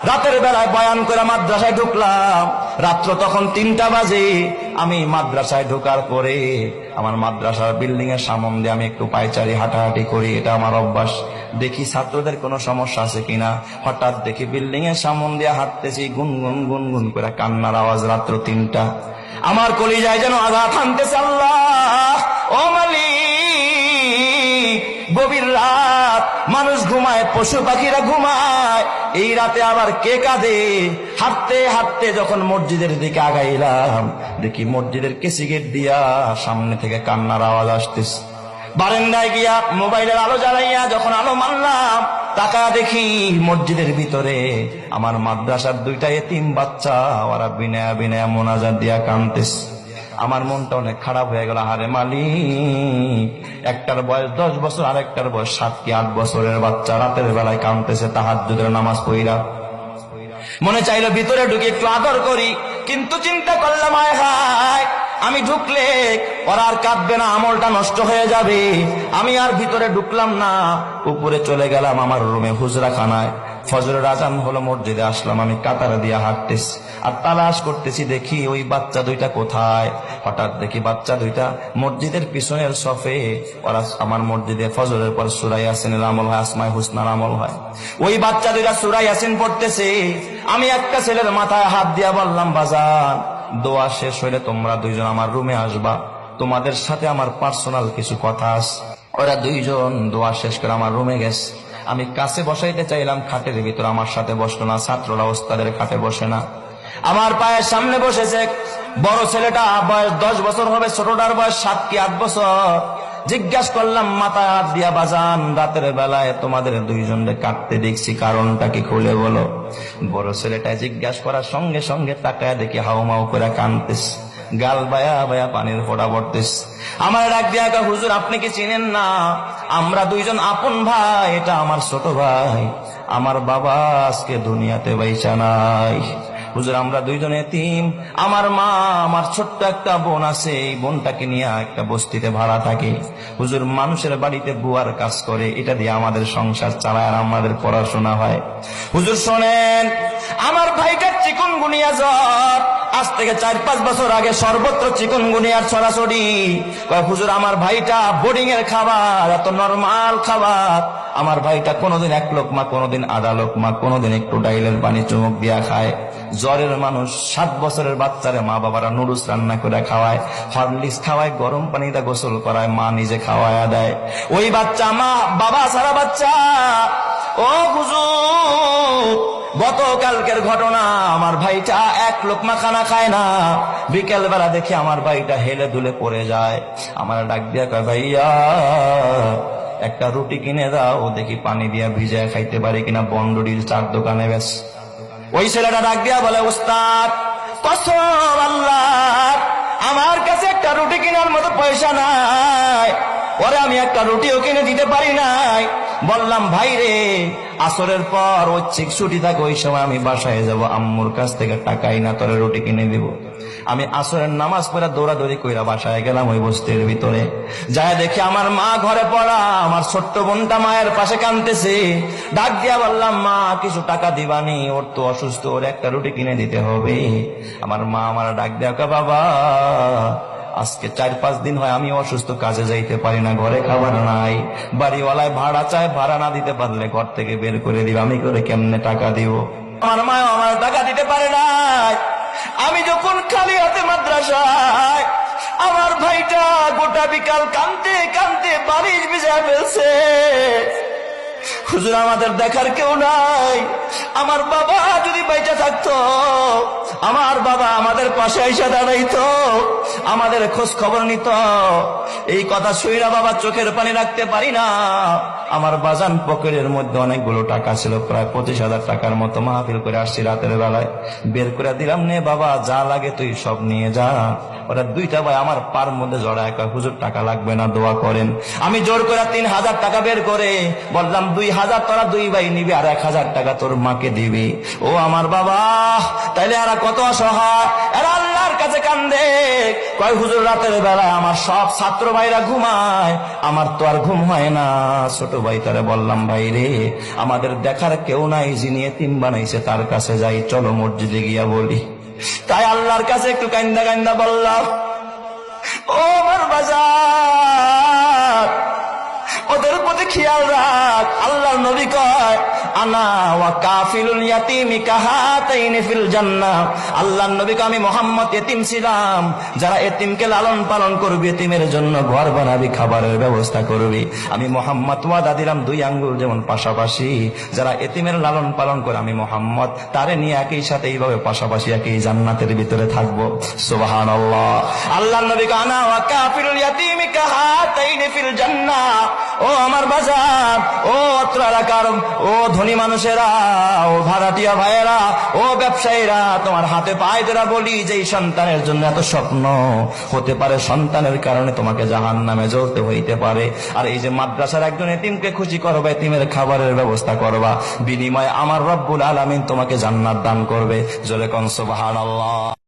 রাতের বেলায় বয়ান করে মাদ্রাসায় ঢুকলাম। রাত্র তখন 3টা বাজে। আমি মাদ্রাসায় ঢোকার পরে আমার মাদ্রাসার বিল্ডিং এর সামনে দিয়ে আমি একটু পায়চারি হাঁটাহাঁটি করি, এটা আমার অভ্যাস। দেখি ছাত্রদের কোনো সমস্যা আছে কিনা। হঠাৎ দেখি বিল্ডিং এর সামনে দিয়ে হাঁটতেছি, গুনগুন গুনগুন করে কান্নার আওয়াজ। রাত্র 3টা। আমার কলিজায় যেন আঘাত হানতেছে। আল্লাহ, ও মালিক, গভীর রাত, মানুষ ঘুমায়, পশু পাখিরা ঘুমায়, এই রাতে আবার কে কাঁদে? হাঁটতে হাঁটতে যখন মসজিদের দিকে আগাইলাম, দেখি মসজিদের কেসি গেট দিয়া সামনে থেকে কান্নার আওয়াজ আসতেছে। বারান্দায় গিয়া মোবাইলের আলো জ্বালাইয়া যখন আলো মারলাম, তাকা দেখি মসজিদের ভিতরে আমার মাদ্রাসার 2টা এতিম বাচ্চা, ওরা বিনয়া বিনয়া মোনাজাত দিয়া কাঁদতেছে। আমার মনটা অনেক খারাপ হয়ে গেল। আরে মালিক, একটার বয়স 10 বছর, আরেকটার বয়স 7 কি 8 বছরের বাচ্চা রাতের বেলায় কাঁদতেছে তাহাজ্জুদের নামাজ পড়িরা। মনে চাইলো ভিতরে ঢুকে একটু আদর করি, কিন্তু চিন্তা করলাম আয় হায়, আমি ঢুকলে ওরা আর কাঁদবে না, আমলটা নষ্ট হয়ে যাবে। আমি আর ভিতরে ঢুকলাম না, উপরে চলে গেলাম আমার রুমে, হুজরাখানায়। ফজরের আজান হলো, মসজিদে আসলাম। আমি কাতারে দিয়া হাঁটতেছি আর তালাশ করতেছি, দেখি ওই বাচ্চা 2টা কোথায়। হঠাৎ দেখি বাচ্চা 2টা মসজিদের পিছনের সফে, ওরা আমার মসজিদে ফজরের পর সূরা ইয়াসিনের আমল হয়, আসমায়ে হুসনার আমল হয়। ওই বাচ্চা 2টা সূরা ইয়াসিন পড়তেছে। আমি একটা ছেলের মাথায় হাত দিয়া বললাম, বাজান, দোয়া শেষ হইলে তোমরা 2জন আমার রুমে আসবা, তোমাদের সাথে আমার পার্সোনাল কিছু কথা আছে। ওরা 2জন দোয়া শেষ করে আমার রুমে গেছে। আমি কাছে বসাইতে চাইলাম, খাটের ভিতর আমার সাথে বসলো না। ছাত্ররা ওস্তাদের খাটে বসে না, আমার পায়ের সামনে বসেছে। বড় ছেলেটা বয়স 10 বছর হবে, ছোটটার বয়স 7 কি 8 বছর। জিজ্ঞাসা করলাম মাথায় হাত দিয়া, বাজান, রাতের বেলায় তোমাদের 2জনকে কাটতে দেখছি, কারণটা কি খুলে বলো। বড় ছেলেটা জিজ্ঞাসা করার সঙ্গে সঙ্গে তাকায় দেখি হাউমাউ করে কাঁদতেছে, গাল বায়া বায়া পানির ফোঁটা পড়তেছে। আমার ডাক দিয়া কয়, হুজুর আপনি কি চিনেন না? আমরা 2জন আপন ভাই, এটা আমার ছোট ভাই, আমার বাবা আজকে দুনিয়াতে বাইচা নাই। হুজুর আমরা 2জন এতিম, আমার মা, আমার ছোট্ট একটা বোন আছে, এই বোনটাকে নিয়ে একটা বস্তিতে ভাড়া থাকে। হুজুর মানুষের বাড়িতে বুয়ার কাজ করে, এটা দিয়ে আমাদের সংসার চালায় আর আমাদের পড়াশোনা হয়। হুজুর শোনেন, আমার ভাইটার চিকুনগুনিয়া জ্বর, আজ থেকে 4-5 বছর আগে সর্বত্র চিকুনগুনিয়ার ছড়াছড়ি। কয় হুজুর আমার ভাইটা বোর্ডিং এর খাবার, এত নরমাল খাবার আমার ভাইটা কোনোদিন 1 লোকমা, কোনোদিন আধা লোকমা, কোনোদিন একটু ডাইলের পানি চুমুক দিয়া খায়। জ্বরের মানুষ 7 বছরের বাচ্চারে মা বাবারা নুডলস রান্না করে খাওয়ায়, হরলিক্স খাওয়ায়, গরম পানিতে গোসল করায়, মা নিজে খাওয়ায়া দেয়। ওই বাচ্চা মা বাবা সারা বাচ্চা। ও হুজুর, গতকালকের ঘটনা, আমার ভাইটা 1 লোকমা খানা খায় না। বিকেল বেলা দেখি আমার ভাইটা হেলে দুলে পড়ে যায়। আমার ডাক দিয়া কয়, ভাইয়া একটা রুটি কিনে দাও, দেখি পানি দিয়া ভিজায় খাইতে পারি কিনা, বন্ডডির 4 দোকানে বেশ। ওই ছেলেটা ডাক দিয়া বলে, উস্তাদ কসম আল্লাহর, আমার কাছে একটা রুটি কেনার মতো পয়সা নাই, ওরে আমি একটা রুটিও কিনে দিতে পারি নাই। বললাম, ভাই রে, আসরের পর ঐচ্ছিক ছুটি থাকে, ওই সময় আমি বাসায় যাব, আম্মুর কাছ থেকে টাকাই না, তোরে রুটি কিনে দিব। আমি আসরের নামাজ পড়া দৌড়াদৌড়ি কইরা বাসায় গেলাম। ওই বস্তির ভিতরে যায় দেখি আমার মা ঘরে পড়া, আমার ছোট্ট বোনটা মায়ের পাশে কাঁদতেছে। ডাক দিয়া বললাম, মা কিছু টাকা দিবানি, ওর তো অসুস্থ, ওর একটা রুটি কিনে দিতে হবে। আমার মা আমার ডাক দিয়া কয়, বাবা আজকে 4-5 দিন হয় আমি অসুস্থ, কাজে যাইতে পারি না, ঘরে খাবার নাই, বাড়িওয়ালায় ভাড়া চায়, ভাড়া না দিতে পারলে ঘর থেকে বের করে দিবে, আমি করে কেমনে টাকা দিব। আমার মা আমার টাকা দিতে পারে নাই। আমি যখন খালি হাতে মাদ্রাসায়, আমার ভাইটা গোটা বিকাল কাঁদতে কাঁদতে বালিশ ভিজায় ফেলছে। হুজুর আমাদের দেখার কেউ নাই, আমার বাবা যদি বেঁচে থাকতো, আমার বাবা আমাদের পাশে এসে দাঁড়াইতো, আমাদের খোঁজ খবর নিত। এই কথা শুইরা বাবা চোখের পানি রাখতে পারি না। আমার বাজান পকেটের মধ্যে অনেকগুলো টাকা ছিল, প্রায় 25,000 টাকার মতো। মাহফিল করে আসছি, রাতের বেলায় বের করে দিলাম, নে বাবা যা লাগে তুই সব নিয়ে যা। ওরা 2টা ভাই আমার পার মধ্যে জড়ায় কয়, হুজুর টাকা লাগবে না, দোয়া করেন। আমি জোর করে 3,000 টাকা বের করে বললাম, 2,000 তোরা 2 ভাই নিবি, আর 1,000 টাকা তোর মাকে দিবি। ও আমার বাবা, তাইলে এরা কত অসহায়, এরা আল্লাহ আল্লাহর কাছে কান্দে, কয় হুজুর রাতের বেলা আমার সব ছাত্র ভাইরা ঘুমায়, আমার তো আর ঘুম হয় না। ছোট ভাই তারে বললাম, ভাই রে আমাদের দেখার কেউ নাই, যিনি এতিম বানাইছে তার কাছে যাই, চলো মসজিদে গিয়া বলি। তাই আল্লাহর কাছে একটু কান্দা কান্দা বললাম, ও আমার বাজার, ওদের প্রতি খেয়াল রাখ। আল্লাহর নবী কয়, আনা ওয়া কাফিলুল ইয়াতীমি কাহাতাইনি ফিল জান্নাহ। আল্লাহর নবী কয়, আমি মুহাম্মদ এতিম ছিলাম, যারা এতিমকে লালন পালন করবে, এতিমের জন্য ঘর বানাবি, খাবারের ব্যবস্থা করবি, আমি মুহাম্মদ ওয়াদা দিলাম 2 আঙ্গুল যেমন পাশাপাশি, যারা এতিমের লালন পালন করে আমি মুহাম্মদ তারে নিয়ে একই সাথে এইভাবে পাশাপাশি একই জান্নাতের ভিতরে থাকবো। সুবহানাল্লাহ। আল্লাহর নবী কয়, আনা ওয়া কাফিলুল ইয়াতীমি কাহাতাইনি ফিল জান্নাহ। ও আমার বাজার, ও অত্র এলাকার ও ধনী মানুষেরা, ও ভাড়াটিয়া ভাইয়েরা, ও ব্যবসায়ীরা, তোমার হাতে পায়ে ধরা বলি, যে এই সন্তানের জন্য এত স্বপ্ন, হতে পারে সন্তানের কারণে তোমাকে জাহান্নামে জ্বলতে হইতে পারে। আর এই যে মাদ্রাসার একজন এতিমকে খুশি করবা, এতিমের খাবারের ব্যবস্থা করবা, বিনিময়ে আমার রব্বুল আলামিন তোমাকে জান্নাত দান করবে। জোরে কোন সুবহানাল্লাহ।